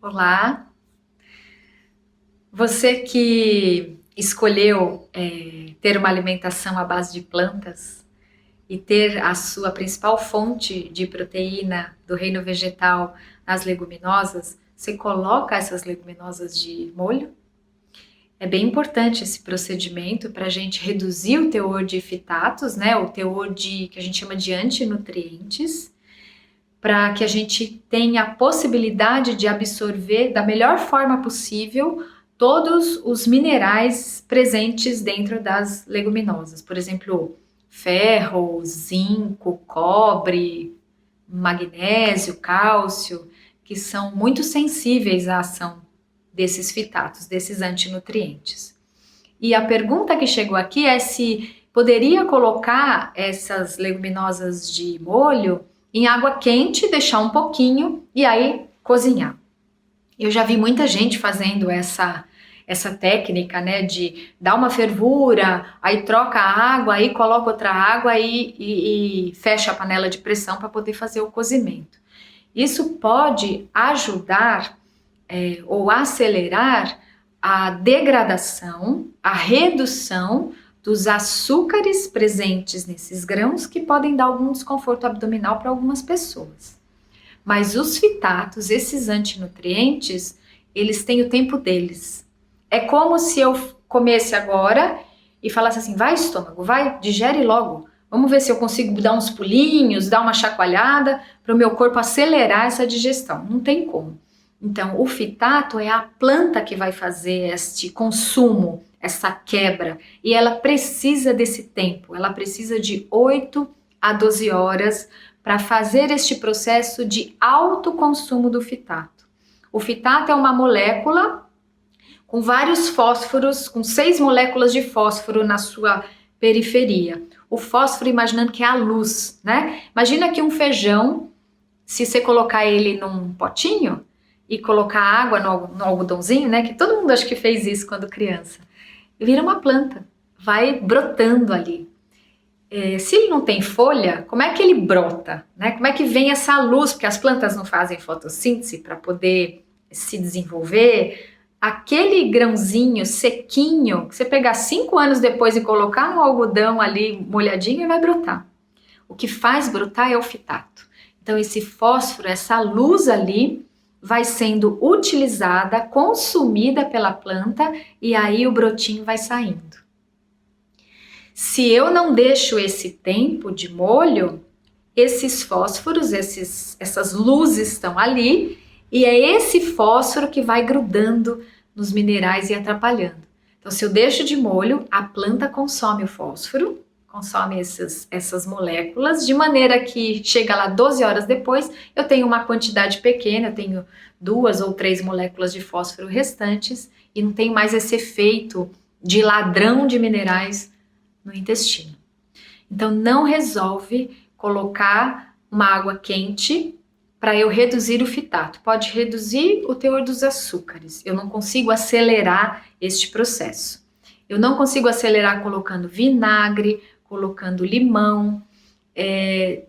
Olá, você que escolheu ter uma alimentação à base de plantas e ter a sua principal fonte de proteína do reino vegetal nas leguminosas, você coloca essas leguminosas de molho? É bem importante esse procedimento para a gente reduzir o teor de fitatos, né? O teor de que a gente chama de antinutrientes, para que a gente tenha a possibilidade de absorver da melhor forma possível todos os minerais presentes dentro das leguminosas. Por exemplo, ferro, zinco, cobre, magnésio, cálcio, que são muito sensíveis à ação desses fitatos, desses antinutrientes. E a pergunta que chegou aqui é se poderia colocar essas leguminosas de molho em água quente, deixar um pouquinho e aí cozinhar. Eu já vi muita gente fazendo essa técnica, né, de dar uma fervura, aí troca a água, aí coloca outra água e fecha a panela de pressão para poder fazer o cozimento. Isso pode ajudar ou acelerar a degradação, a redução dos açúcares presentes nesses grãos que podem dar algum desconforto abdominal para algumas pessoas. Mas os fitatos, esses antinutrientes, eles têm o tempo deles. É como se eu comesse agora e falasse assim, vai estômago, vai, digere logo. Vamos ver se eu consigo dar uns pulinhos, dar uma chacoalhada para o meu corpo acelerar essa digestão. Não tem como. Então, o fitato é a planta que vai fazer este consumo, essa quebra, e ela precisa desse tempo, ela precisa de 8 a 12 horas para fazer este processo de autoconsumo do fitato. O fitato é uma molécula com vários fósforos, com 6 moléculas de fósforo na sua periferia. O fósforo, imaginando que é a luz, né? Imagina que um feijão, se você colocar ele num potinho e colocar água no algodãozinho, né? Que todo mundo acho que fez isso quando criança. Vira uma planta, vai brotando ali. Se ele não tem folha, como é que ele brota? Né? Como é que vem essa luz? Porque as plantas não fazem fotossíntese para poder se desenvolver. Aquele grãozinho sequinho, que você pegar 5 anos depois e colocar no algodão ali molhadinho, vai brotar. O que faz brotar é o fitato. Então esse fósforo, essa luz ali, vai sendo utilizada, consumida pela planta e aí o brotinho vai saindo. Se eu não deixo esse tempo de molho, esses fósforos, essas luzes estão ali e é esse fósforo que vai grudando nos minerais e atrapalhando. Então, se eu deixo de molho, a planta consome o fósforo, consome essas moléculas, de maneira que chega lá 12 horas depois, eu tenho uma quantidade pequena, eu tenho 2 ou 3 moléculas de fósforo restantes e não tenho mais esse efeito de ladrão de minerais no intestino. Então não resolve colocar uma água quente para eu reduzir o fitato. Pode reduzir o teor dos açúcares. Eu não consigo acelerar este processo. Eu não consigo acelerar colocando vinagre, colocando limão.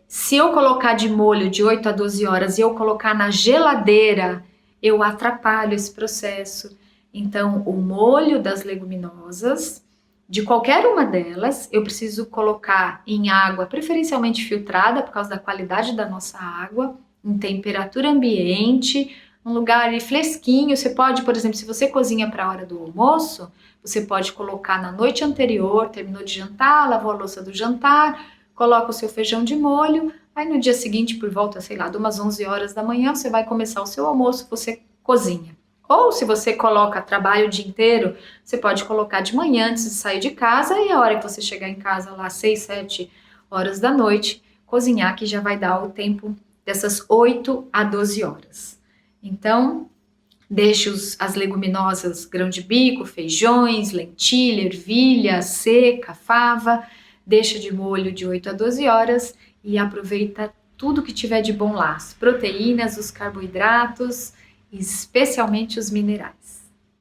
Se eu colocar de molho de 8 a 12 horas e eu colocar na geladeira, eu atrapalho esse processo. Então, o molho das leguminosas, de qualquer uma delas, eu preciso colocar em água, preferencialmente filtrada, por causa da qualidade da nossa água, em temperatura ambiente, um lugar fresquinho. Você pode, por exemplo, se você cozinha para a hora do almoço, você pode colocar na noite anterior, terminou de jantar, lavou a louça do jantar, coloca o seu feijão de molho, aí no dia seguinte, por volta, sei lá, de umas 11 horas da manhã, você vai começar o seu almoço, você cozinha. Ou se você coloca trabalho o dia inteiro, você pode colocar de manhã antes de sair de casa e a hora que você chegar em casa lá, 6, 7 horas da noite, cozinhar, que já vai dar o tempo dessas 8 a 12 horas. Então, deixe as leguminosas grão de bico, feijões, lentilha, ervilha, seca, fava, deixa de molho de 8 a 12 horas e aproveita tudo que tiver de bom lá, as proteínas, os carboidratos, especialmente os minerais.